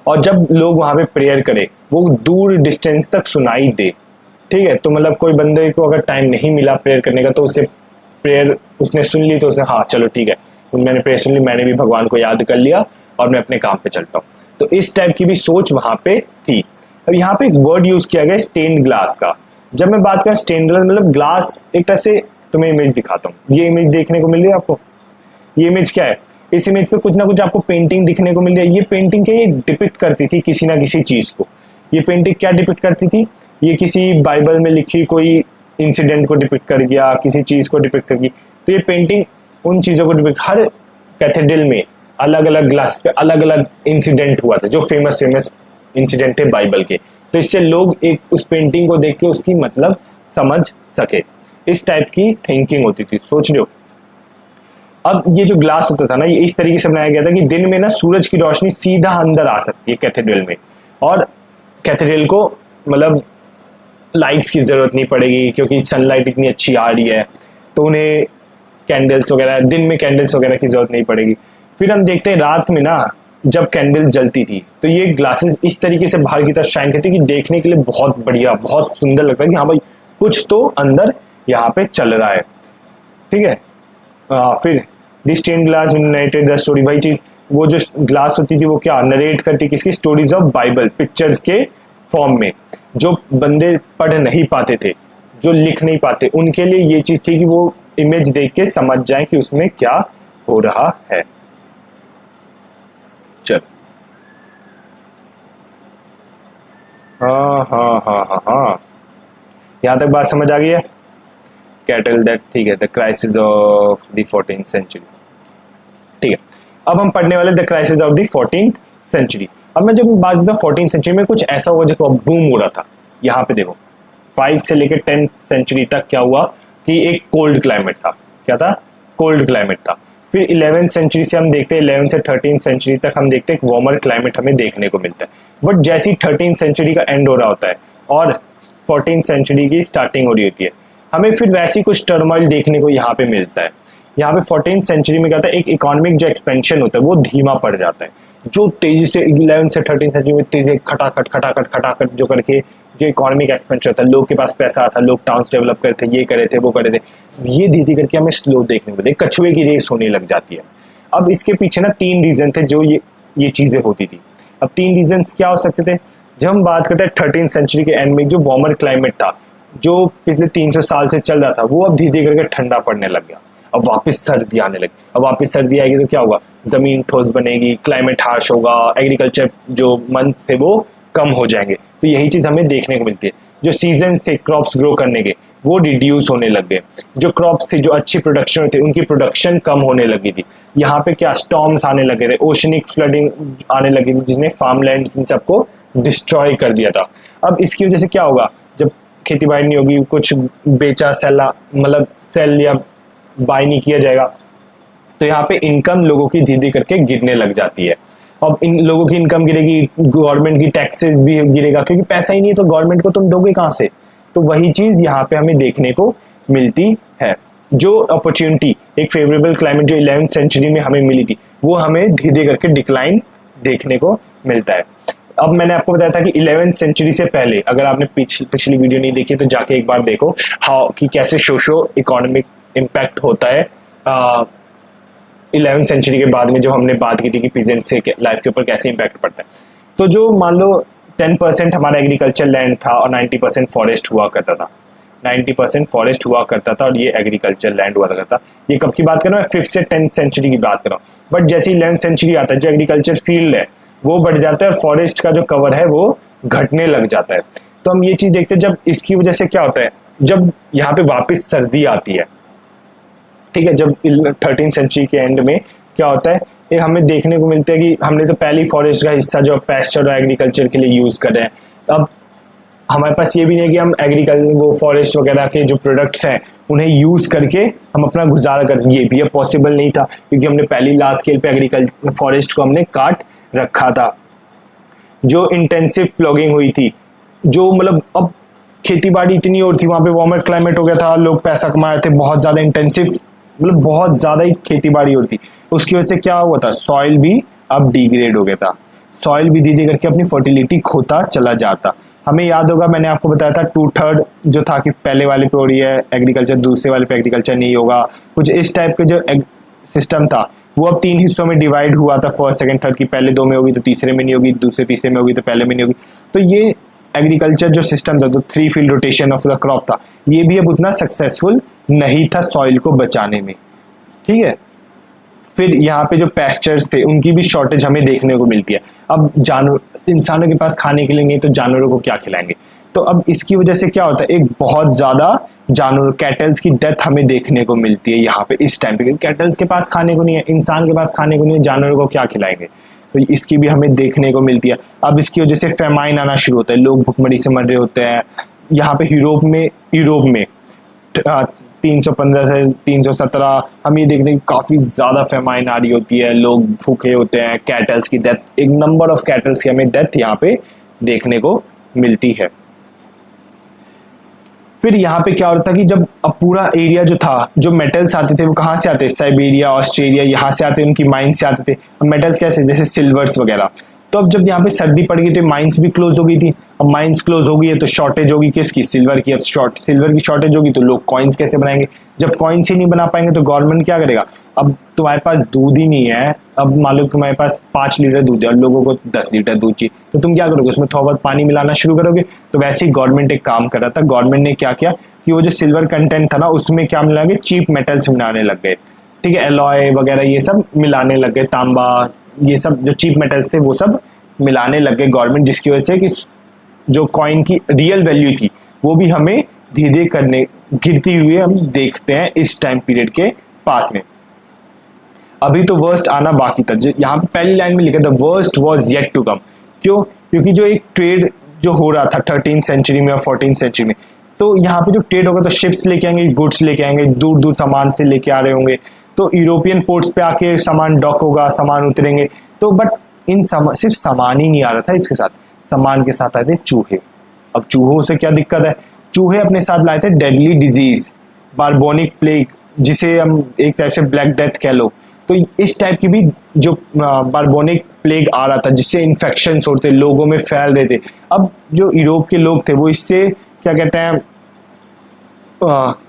और जब लोग वहाँ पे प्रेयर करें वो दूर डिस्टेंस तक सुनाई दे, ठीक है। तो मतलब कोई बंदे को अगर टाइम नहीं मिला प्रेयर करने का तो उससे प्रेयर उसने सुन ली तो उसने हाँ चलो ठीक है, मैंने प्रेयर सुन ली, मैंने भी भगवान को याद कर लिया और मैं अपने काम पे चलता हूँ। तो इस टाइप की भी सोच वहाँ पे थी। अब यहाँ पे एक वर्ड यूज किया गया स्टेन्ड ग्लास का। जब मैं बात करूँ स्टेन्ड ग्लास मतलब ग्लास, एक टाइप से तुम्हें इमेज दिखाता हूँ। ये इमेज देखने को मिल रही है आपको, ये इमेज क्या है, इस इमेज पे कुछ ना कुछ आपको पेंटिंग दिखने को मिल रही है। ये पेंटिंग क्या, ये डिपिक्ट करती थी किसी ना किसी चीज को। ये पेंटिंग क्या डिपिक्ट करती थी, ये किसी बाइबल में लिखी कोई इंसिडेंट को डिपिक्ट कर गया, किसी चीज को डिपिक्ट कर गई। तो ये पेंटिंग उन चीजों को डिपिक्ट, हर कैथेड्रल में अलग अलग ग्लास पे अलग अलग इंसिडेंट हुआ था जो फेमस इंसिडेंट थे बाइबल के। तो इससे लोग एक उस पेंटिंग को देख के उसकी मतलब समझ सके। इस टाइप की थिंकिंग होती थी, सोच रहे हो। अब ये जो ग्लास होता था ना, ये इस तरीके से बनाया गया था कि दिन में ना सूरज की रोशनी सीधा अंदर आ सकती है कैथेड्रल में, और कैथेड्रल को मतलब लाइट्स की जरूरत नहीं पड़ेगी क्योंकि सनलाइट इतनी अच्छी आ रही है, तो उन्हें कैंडल्स वगैरह, दिन में कैंडल्स वगैरह की जरूरत नहीं पड़ेगी। फिर हम देखते हैं रात में ना जब कैंडल्स जलती थी तो ये ग्लासेस इस तरीके से बाहर की तरफ शाइन करती कि देखने के लिए बहुत बढ़िया, बहुत सुंदर लगता है कि हाँ भाई कुछ तो अंदर यहाँ पे चल रहा है, ठीक है। फिर the stained glass narrated the story, वही चीज, वो जो ग्लास होती थी वो क्या नरेट करती किसकी, स्टोरीज ऑफ बाइबल, पिक्चर्स के फॉर्म में। जो बंदे पढ़ नहीं पाते थे, जो लिख नहीं पाते, उनके लिए ये चीज थी कि वो इमेज देख के समझ जाए कि उसमें क्या हो रहा है। चल हाँ, यहां तक बात समझ आ गई है। कैटल दैट, ठीक है, the crisis of the 14th century, ठीक है। अब हम पढ़ने वाले the crisis of the 14th century. अब मैं जब बात करता हूँ 14th सेंचुरी में कुछ ऐसा हुआ जो बूम हो रहा था। यहाँ पे देखो 5 से लेकर 10th सेंचुरी तक क्या हुआ कि एक कोल्ड क्लाइमेट था। क्या था? कोल्ड क्लाइमेट था। फिर 11th सेंचुरी से हम देखते हैं, 11th से 13th सेंचुरी तक हम देखते हैं एक वार्मर क्लाइमेट हमें देखने को मिलता है। बट जैसी 13th सेंचुरी का एंड हो रहा होता है और 14th सेंचुरी की स्टार्टिंग हो रही होती है, हमें फिर वैसी कुछ टर्मोइल देखने को यहाँ पे मिलता है। यहाँ पे 14th सेंचुरी में क्या होता है, एक इकोनॉमिक जो एक्सपेंशन होता है वो धीमा पड़ जाता है। जो तेजी से 11th से 13th सेंचुरी में तेजी खटाखट जो करके जो इकोनॉमिक एक्सपेंशन होता है, लोग के पास पैसा आता, लोग टाउन्स डेवलप करते, ये करे थे वो करे थे, ये धीरे करके हमें स्लो देखने को मिलते, कछुए की रेस होने लग जाती है। अब इसके पीछे ना 3 रीजन थे जो ये चीजें होती थी। अब 3 रीजन क्या हो सकते थे? जब हम बात करते हैं 13th सेंचुरी के एंड में, जो वार्मर क्लाइमेट था जो पिछले 300 साल से चल रहा था, वो अब धीरे करके ठंडा पड़ने लग गया। अब वापस सर्दी आने लगी। अब वापस सर्दी आएगी तो क्या होगा, जमीन ठोस बनेगी, क्लाइमेट हार्श होगा, एग्रीकल्चर जो मंथ थे वो कम हो जाएंगे। तो यही चीज हमें देखने को मिलती है। जो सीजन थे क्रॉप्स ग्रो करने के वो रिड्यूस होने लग गए। जो क्रॉप्स थे जो अच्छी प्रोडक्शन थे उनकी प्रोडक्शन कम होने लगी थी। यहाँ पे क्या स्टॉर्म्स आने लगे थे, ओशनिक फ्लडिंग आने लगी थी जिसने फार्मलैंड इन सबको डिस्ट्रॉय कर दिया था। अब इसकी वजह से क्या होगा, जब खेती बाड़ी नहीं होगी, कुछ बेचा सेला मतलब सेल या बाय नहीं किया जाएगा, तो यहाँ पे इनकम लोगों की धीरे करके गिरने लग जाती है। अब इन लोगों की इनकम गिरेगी, गवर्नमेंट की टैक्सेस भी गिरेगा, क्योंकि पैसा ही नहीं है तो गवर्नमेंट को तुम दोगे कहाँ से। तो वही चीज यहाँ पे हमें देखने को मिलती है। जो अपॉर्चुनिटी, एक फेवरेबल क्लाइमेट जो 11th सेंचुरी में हमें मिली थी, वो हमें धीरे करके डिक्लाइन देखने को मिलता है। अब मैंने आपको बताया था कि 11th सेंचुरी से पहले, अगर आपने पिछली वीडियो नहीं देखी तो जाके एक बार देखो, हाउ कि कैसे सोशो इकोनॉमिक इम्पैक्ट होता है 11th सेंचुरी के बाद में, जब हमने बात की थी कि पीजेंट से लाइफ के ऊपर कैसे इम्पैक्ट पड़ता है। तो जो मान लो 10% हमारा एग्रीकल्चर लैंड था और 90% फॉरेस्ट हुआ करता था, 90% फॉरेस्ट हुआ करता था और ये एग्रीकल्चर लैंड हुआ करता था। ये कब की बात कर रहा हूँ, 5th से 10th सेंचुरी की बात कर रहा हूँ। बट जैसे 11th सेंचुरी आता है, जो एग्रीकल्चर फील्ड है वो बढ़ जाता है और फॉरेस्ट का जो कवर है वो घटने लग जाता है। तो हम ये चीज देखते हैं, जब इसकी वजह से क्या होता है, जब यहाँ पे वापस सर्दी आती है, ठीक है, जब 13th सेंचुरी के एंड में क्या होता है, ये हमें देखने को मिलता है कि हमने तो पहले फॉरेस्ट का हिस्सा जो पेस्चर और एग्रीकल्चर के लिए यूज कर रहे हैं। अब हमारे पास ये भी नहीं है कि हम वो फॉरेस्ट वगैरह के जो प्रोडक्ट्स हैं उन्हें यूज करके हम अपना गुजारा करते। ये भी अब पॉसिबल नहीं था क्योंकि हमने पहली लार्ज स्केल पे एग्रीकल्चर फॉरेस्ट को हमने काट रखा था। जो इंटेंसिव प्लॉगिंग हुई थी, जो मतलब अब खेती बाड़ी इतनी और थी, वहां पे वार्मर क्लाइमेट हो गया था, लोग पैसा कमा रहे थे, बहुत ज्यादा इंटेंसिव मतलब बहुत ज्यादा ही खेती बाड़ी होती, उसकी वजह से क्या हुआ था, सॉइल भी अब डिग्रेड हो गया था, सॉइल भी धीरे करके अपनी फर्टिलिटी खोता चला जाता। हमें याद होगा मैंने आपको बताया था 2/3 जो था कि पहले वाले पे हो रही है एग्रीकल्चर, दूसरे वाले पे एग्रीकल्चर नहीं होगा, कुछ इस टाइप के जो सिस्टम था वो अब 3 हिस्सों में डिवाइड हुआ था, फर्स्ट सेकंड थर्ड की, पहले 2 में होगी तो तीसरे में नहीं होगी, दूसरे तीसरे में होगी तो पहले में नहीं होगी। तो ये एग्रीकल्चर जो सिस्टम था, तो 3 field rotation of the crop था, ये भी अब उतना सक्सेसफुल नहीं था सॉइल को बचाने में, ठीक है। फिर यहाँ पे जो पेस्चर्स थे उनकी भी शॉर्टेज हमें देखने को मिलती है। अब जानवर, इंसानों के पास खाने के लिए नहीं तो जानवरों को क्या खिलाएंगे, तो अब इसकी वजह से क्या होता है, एक बहुत ज्यादा जानवर कैटल्स की डेथ हमें देखने को मिलती है यहाँ पे इस टाइम पे। कैटल्स के पास खाने को नहीं है, इंसान के पास खाने को नहीं है, जानवरों को क्या खिलाएंगे, तो इसकी भी हमें देखने को मिलती है। अब इसकी वजह से फेमाइन आना शुरू होता है, लोग भुखमरी से मर रहे होते हैं। यहाँ पे यूरोप में 315 से 317 हम ये देखते हैं काफी ज्यादा फेमाइन आ रही होती है, लोग भूखे होते हैं, कैटल्स की डेथ, एक नंबर ऑफ कैटल्स की हमें डेथ यहाँ पे देखने को मिलती है। फिर यहाँ पे क्या होता था कि जब अब पूरा एरिया जो था, जो मेटल्स आते थे वो कहाँ से आते, साइबेरिया, ऑस्ट्रेलिया, यहाँ से आते, उनकी माइंस से आते थे। मेटल्स कैसे, जैसे सिल्वर्स वगैरह। तो अब जब यहाँ पे सर्दी पड़ गई तो माइंस भी क्लोज हो गई थी। अब माइंस क्लोज हो गई है तो शॉर्टेज होगी किसकी, सिल्वर की। अब सिल्वर की शॉर्टेज होगी तो लोग कॉइन्स कैसे बनाएंगे, जब कॉइन्स ही नहीं बना पाएंगे तो गवर्नमेंट क्या करेगा। अब तुम्हारे पास दूध ही नहीं है, अब मान लो तुम्हारे पास 5 लीटर दूध है और लोगों को 10 लीटर दूध चाहिए, तो तुम क्या करोगे, उसमें थोड़ा बहुत पानी मिलाना शुरू करोगे। तो वैसे ही गवर्नमेंट एक काम कर रहा था, गवर्नमेंट ने क्या किया कि वो जो सिल्वर कंटेंट था ना उसमें क्या मिलाएंगे, चीप मेटल्स मिलाने लग गए, ठीक है, एलॉय वगैरह ये सब मिलाने लग गए, तांबा, ये सब जो चीप मेटल्स थे वो सब मिलाने लग गए गवर्नमेंट, जिसकी वजह से कि जो कॉइन की रियल वैल्यू थी वो भी हमें धीरे करने गिरती हुई हम देखते हैं इस टाइम पीरियड के पास में। अभी तो वर्स्ट आना बाकी था, यहाँ पे पहली लाइन में लिखा था worst was yet to come. क्यों, क्योंकि जो एक ट्रेड जो हो रहा था 13th सेंचुरी में और 14th सेंचुरी में, तो यहाँ पे जो ट्रेड होगा तो शिप्स लेके आएंगे, गुड्स लेके आएंगे, दूर दूर सामान से लेके आ रहे होंगे, तो यूरोपियन पोर्ट्स पे आके सामान डॉक होगा, सामान उतरेंगे। तो बट सिर्फ सामान ही नहीं आ रहा था, इसके साथ सामान के साथ आए थे चूहे। अब चूहों से क्या दिक्कत है, चूहे अपने साथ लाए थे डेडली डिजीज, बारबोनिक प्लेग, जिसे हम एक टाइप से ब्लैक डेथ कह लो। तो इस टाइप की भी जो बारबोनिक प्लेग आ रहा था जिससे इन्फेक्शंस होते, लोगों में फैल रहे थे। अब जो यूरोप के लोग थे वो इससे क्या कहते हैं,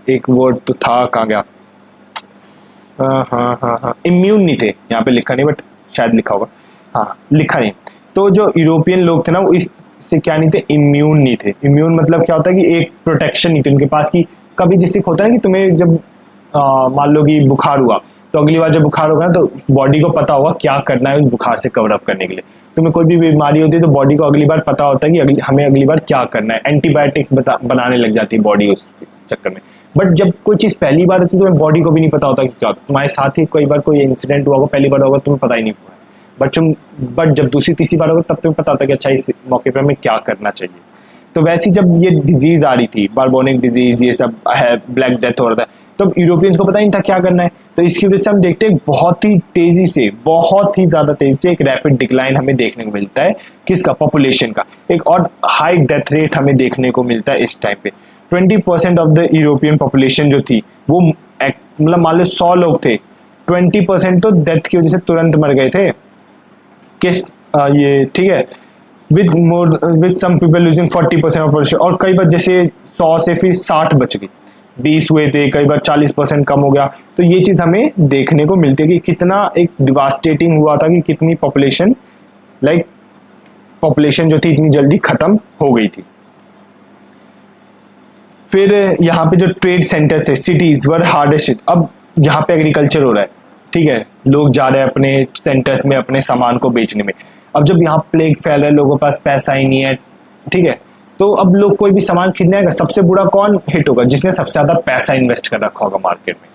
एक वर्ड तो था, कहाँ गया, हाँ, इम्यून नहीं थे, यहाँ पे लिखा नहीं बट शायद लिखा होगा, हाँ लिखा नहीं। तो जो यूरोपियन लोग थे ना वो इससे क्या नहीं थे, इम्यून नहीं थे। इम्यून मतलब क्या होता है कि एक प्रोटेक्शन नहीं थी उनके पास की कभी, जैसे होता है कि तुम्हें जब मान लो कि बुखार हुआ तो अगली बार जब बुखार होगा ना तो बॉडी को पता होगा क्या करना है उस बुखार से कवर अप करने के लिए। तुम्हें कोई भी बीमारी होती है तो बॉडी को अगली बार पता होता है कि हमें अगली बार क्या करना है, एंटीबायोटिक्स बनाने लग जाती है बॉडी उस चक्कर में। बट जब कोई चीज पहली बार होती है तो बॉडी को भी नहीं पता होता कि क्या, तुम्हारे साथ ही कई बार कोई इंसिडेंट हुआ होगा, पहली बार होगा तुम्हें पता ही नहीं हुआ, बट जब दूसरी तीसरी बार होगा तब तुम्हें पता होता है कि अच्छा इस मौके पर हमें क्या करना चाहिए। तो वैसे जब ये डिजीज आ रही थी, बारबोनिक डिजीज, ये सब है, ब्लैक डेथ हो रहा था, तो यूरोपियंस को पता नहीं था क्या करना है। तो इसकी वजह से हम देखते हैं बहुत ही तेजी से, बहुत ही ज्यादा तेजी से एक रैपिड डिक्लाइन हमें देखने को मिलता है, किसका, पॉपुलेशन का। एक और हाई डेथ रेट हमें देखने को मिलता है इस टाइम पे। 20% ऑफ द यूरोपियन पॉपुलेशन जो थी वो मतलब मान लो 100 लोग थे, 20% तो डेथ की वजह से तुरंत मर गए थे। किस ये ठीक है, with some people losing 40% of population, और कई बार जैसे 100 से फिर 60 बच गई, 20 हुए थे, कई बार 40% कम हो गया। तो ये चीज हमें देखने को मिलती है कि कितना एक डिवास्टेटिंग हुआ था, कि कितनी पॉपुलेशन पॉपुलेशन जो थी इतनी जल्दी खत्म हो गई थी। फिर यहाँ पे जो ट्रेड सेंटर्स थे, सिटीज वर हार्डेस्ट। अब यहाँ पे एग्रीकल्चर हो रहा है, ठीक है, लोग जा रहे हैं अपने सेंटर्स में अपने सामान को बेचने में। अब जब यहाँ प्लेग फैल रहा है, लोगों के पास पैसा ही नहीं है, ठीक है, तो अब लोग कोई भी सामान खरीदने आएगा, सबसे बुरा कौन हिट होगा, जिसने सबसे ज्यादा पैसा इन्वेस्ट कर रखा होगा मार्केट में।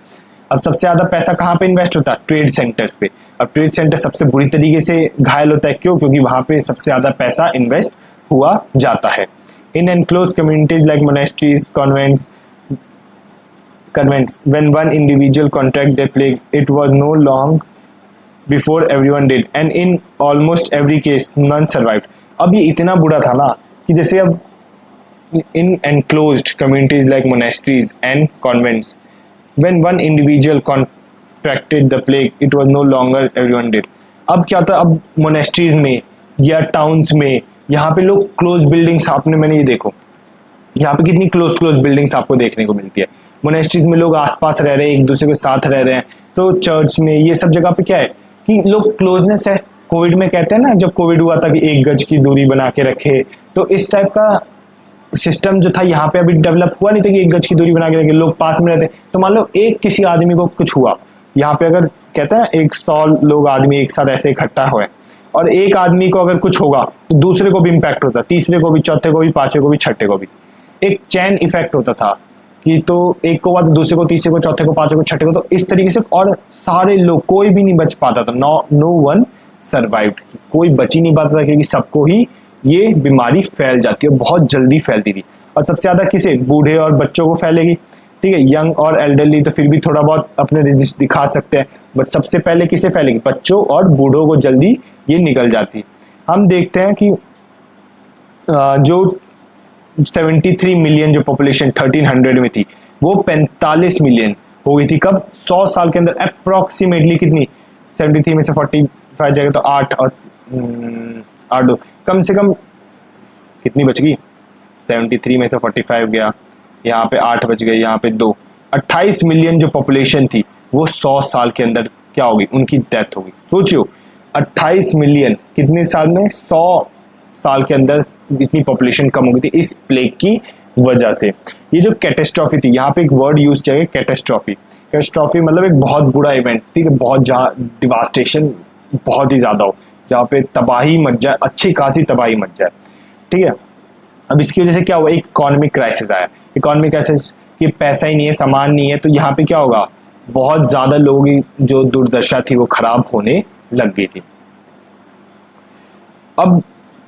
अब सबसे ज्यादा पैसा कहाँ पे इन्वेस्ट होता है, ट्रेड सेंटर्स पे। अब ट्रेड सेंटर सबसे बुरी तरीके से घायल होता है, क्यों, क्योंकि वहां पे सबसे ज्यादा पैसा इन्वेस्ट हुआ जाता है। In enclosed communities like monasteries, convents, convents. When one individual contracted the plague, it was no long before everyone did, and in almost every case none survived. अब ये इतना बुरा था ना कि जैसे अब in enclosed communities like monasteries and convents, when one individual contracted the plague, it was no longer everyone did. अब क्या था, अब मोनेस्ट्रीज में या टाउन्स में यहाँ पे लोग क्लोज बिल्डिंग्स, आपने मैंने ये देखो यहाँ पे कितनी क्लोज बिल्डिंग्स आपको देखने को मिलती है। मोनेस्ट्रीज में लोग आसपास रह रहे हैं, एक दूसरे के साथ रह रहे हैं। तो चर्च में ये सब जगह पे क्या है कि लोग क्लोजनेस है। कोविड में कहते हैं ना, जब कोविड हुआ था कि 1 गज की दूरी बना के रखे, तो इस टाइप का सिस्टम जो था यहाँ पे अभी डेवलप हुआ नहीं था कि 1 गज की दूरी बना के रखे, लोग पास में रहते। तो मान लो एक किसी आदमी को कुछ हुआ, यहाँ पे अगर कहते हैं 100 लोग आदमी एक साथ ऐसे इकट्ठा हुए और एक आदमी को अगर कुछ होगा तो दूसरे को भी इम्पैक्ट होता, तीसरे को भी, चौथे को भी, पांचवे को भी, छठे को भी। एक चैन इफेक्ट होता था कि तो एक को बाद दूसरे को, तीसरे को, चौथे को, पांचवे को, छठे को, तो इस तरीके से। और सारे लोग, कोई भी नहीं बच पाता था, नो वन सर्वाइव्ड, कोई बच ही नहीं पाता था क्योंकि सबको ही ये बीमारी फैल जाती है, बहुत जल्दी फैलती थी। और सबसे ज्यादा किसे, बूढ़े और बच्चों को फैलेगी, ठीक है। यंग और एल्डरली तो फिर भी थोड़ा बहुत अपने रजिस्ट दिखा सकते हैं, बट सबसे पहले किसे फैलेगी, बच्चों और बूढ़ों को जल्दी ये निकल जाती। हम देखते हैं कि जो 73 मिलियन जो पॉपुलेशन 1300 में थी, वो 45 मिलियन हो गई थी कब, 100 साल के अंदर। अप्रोक्सीमेटली कितनी, 73 में से 45 जाएगा तो 8 और 8, कम से कम कितनी बच गई, 73 में से 45 गया, यहाँ पे 8 बच गए, यहाँ पे 2, 28 मिलियन जो पॉपुलेशन थी वो 100 साल के अंदर क्या होगी, उनकी डेथ होगी। सोचियो 28 मिलियन कितने साल में, 100 साल के अंदर इतनी पॉपुलेशन कम हो गई थी इस प्लेग की वजह से। ये जो कैटेस्ट्रॉफी थी, यहाँ पे एक वर्ड यूज किया गया, कैटेस्ट्रॉफी। कैटेस्ट्रॉफी मतलब एक बहुत बुरा इवेंट, ठीक है, बहुत जहाँ डिवास्टेशन बहुत ही ज्यादा हो, जहाँ पे तबाही मच जाए, अच्छी खासी तबाही मच जाए, ठीक है। अब इसकी वजह से क्या हुआ, इकोनॉमिक क्राइसिस आया। इकोनॉमिक क्राइसिस कि पैसा ही नहीं है, सामान नहीं है, तो यहाँ पे क्या होगा, बहुत ज्यादा लोगों की जो दुर्दशा थी वो खराब होने लग गई थी। अब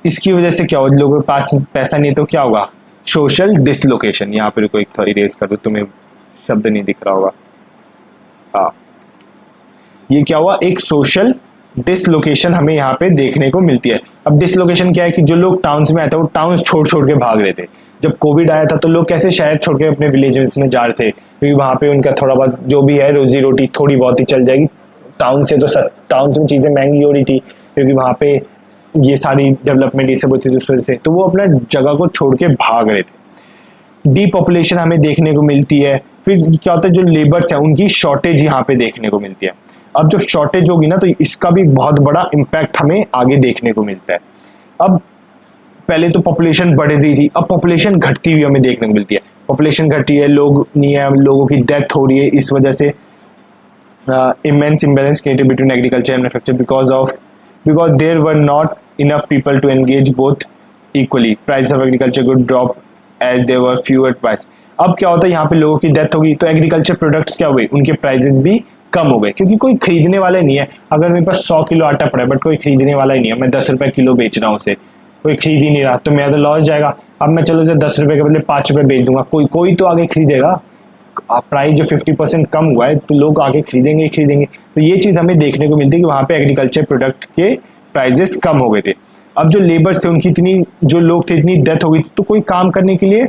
इसकी वजह से क्या होगा, लोगों के पास पैसा नहीं है तो क्या होगा, सोशल डिसलोकेशन। यहाँ पे कोई थोड़ी रेस कर दो, तुम्हें शब्द नहीं दिख रहा होगा, हाँ, ये क्या हुआ, एक सोशल डिसलोकेशन हमें यहाँ पे देखने को मिलती है। अब डिसलोकेशन क्या है कि जो लोग टाउन्स में आए थे वो टाउन्स छोड़ के भाग रहे थे। जब कोविड आया था तो लोग कैसे शहर छोड़ के अपने विलेजेस में जा रहे थे, क्योंकि वहाँ पे उनका थोड़ा बहुत जो भी है रोजी रोटी थोड़ी बहुत ही चल जाएगी। टाउन से तो टाउन्स में चीजें महंगी हो रही थी क्योंकि वहाँ पे ये सारी डेवलपमेंट ये सब होती थी उस वजह से, तो वो अपना जगह को छोड़ के भाग रहे थे। डीपॉपुलेशन हमें देखने को मिलती है। फिर क्या होता है, जो लेबर्स है उनकी शॉर्टेज यहाँ पे देखने को मिलती है। अब जो शॉर्टेज होगी ना तो इसका भी बहुत बड़ा इम्पैक्ट हमें आगे देखने को मिलता है। अब पहले तो पॉपुलेशन बढ़ रही थी, अब पॉपुलेशन घटती हुई हमें देखने को मिलती है। पॉपुलेशन घटी है, लोग नहीं है, लोगों की डेथ हो रही है इस वजह से। immense imbalance created between agriculture and manufacture because there were not enough people to engage both equally. Price of agriculture could drop as there were fewer price. अब क्या होता है, यहाँ पे लोगों की डेथ होगी तो एग्रीकल्चर प्रोडक्ट्स क्या हुए, उनके प्राइसेस भी कम हो गए क्योंकि कोई खरीदने वाला नहीं है। अगर मेरे पास 100 किलो आटा पड़ा है बट कोई खरीदने वाला ही नहीं है, मैं 10 रुपए किलो बेच रहा हूँ उसे, कोई खरीद ही नहीं रहा, तो मेरा तो लॉस जाएगा। अब मैं चलो 10 रुपए के बदले 5 रुपए बेच दूंगा, कोई तो आगे खरीदेगा। प्राइस जो 50% कम हुआ है तो लोग आगे खरीदेंगे ही खरीदेंगे। तो ये चीज हमें देखने को मिलती है कि वहां पे एग्रीकल्चर प्रोडक्ट के प्राइजेस कम हो गए थे। अब जो लेबर्स थे उनकी इतनी, जो लोग थे इतनी डेथ हो गई तो कोई काम करने के लिए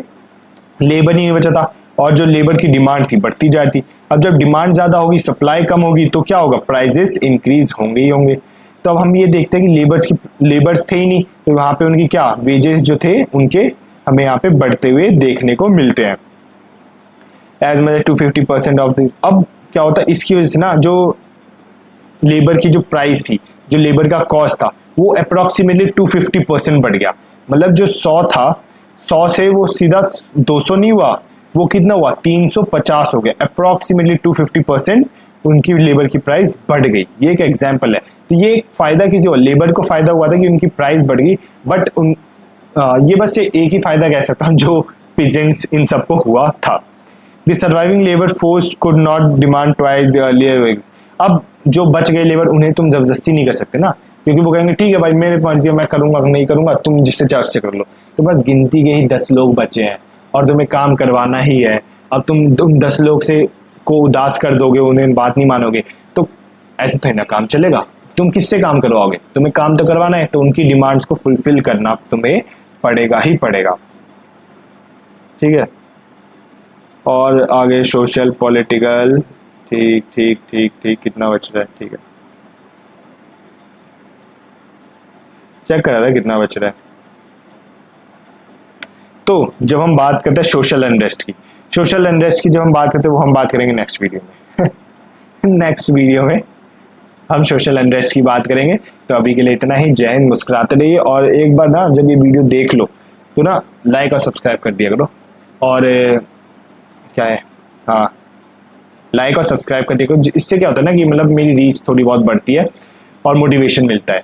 लेबर नहीं बचा था और जो लेबर की डिमांड थी बढ़ती जाती। अब जब डिमांड ज्यादा होगी, सप्लाई कम होगी तो क्या होगा, प्राइजेस इंक्रीज होंगे ही होंगे। तो अब हम ये देखते हैं कि लेबर्स थे ही नहीं तो वहां पे उनकी क्या वेजेस जो थे उनके हमें यहाँ पे बढ़ते हुए देखने को मिलते हैं। As much 250% of the. अब क्या होता है, इसकी वजह से ना जो लेबर की जो प्राइस थी, जो लेबर का कॉस्ट था वो अप्रोक्सीमेटली 250% बढ़ गया। मतलब जो 100 था, 100 से वो सीधा 200 नहीं हुआ, वो कितना हुआ 350 हो गया। अप्रोक्सीमेटली 250% उनकी लेबर की प्राइस बढ़ गई। ये एक एग्जाम्पल है। तो ये एक फायदा किसी और लेबर को फायदा हुआ था कि उनकी प्राइस बढ़ गई, बट ये बस एक ही फायदा कह सकता हूँ जो पीजेंट्स इन सबको हुआ था। The surviving labor force could not demand twice the earlier wages. अब जो बच गए लेबर उन्हें तुम जबरदस्ती नहीं कर सकते ना, क्योंकि वो कहेंगे ठीक है भाई मेरे मर्जी है, मैं करूंगा नहीं करूंगा, तुम जिससे चाहो उससे कर लो। तो बस गिनती के ही 10 लोग बचे हैं और तुम्हें काम करवाना ही है अब तुम 10 लोग से को उदास कर दोगे, उन्हें बात नहीं मानोगे, तो ऐसे तो ना काम चलेगा। तुम किससे काम करवाओगे? तुम्हें काम तो करवाना है, तो उनकी डिमांड्स को फुलफिल करना तुम्हें पड़ेगा ही पड़ेगा। ठीक है, और आगे सोशल पॉलिटिकल, ठीक ठीक ठीक ठीक, कितना बच रहा है? ठीक है, चेक कर रहा था कितना बच रहा है। तो जब हम बात करते हैं सोशल अनरेस्ट की, सोशल अनरेस्ट की जब हम बात करते हैं वो हम बात करेंगे नेक्स्ट वीडियो में नेक्स्ट वीडियो में हम सोशल अनरेस्ट की बात करेंगे। तो अभी के लिए इतना ही। जय हिंद, मुस्कुराते रहिए, और एक बार ना जब ये वीडियो देख लो तो ना लाइक और सब्सक्राइब कर दिया करो। और क्या है, हाँ, लाइक और सब्सक्राइब कर दिया करो। इससे क्या होता है ना कि मतलब मेरी रीच थोड़ी बहुत बढ़ती है और मोटिवेशन मिलता है।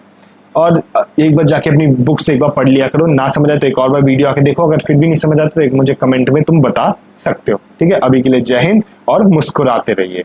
और एक बार जाके अपनी बुक्स एक बार पढ़ लिया करो, ना समझ आए तो एक और बार वीडियो आके देखो, अगर फिर भी नहीं समझ आता तो एक मुझे कमेंट में तुम बता सकते हो। ठीक है, अभी के लिए जय हिंद और मुस्कुराते रहिए।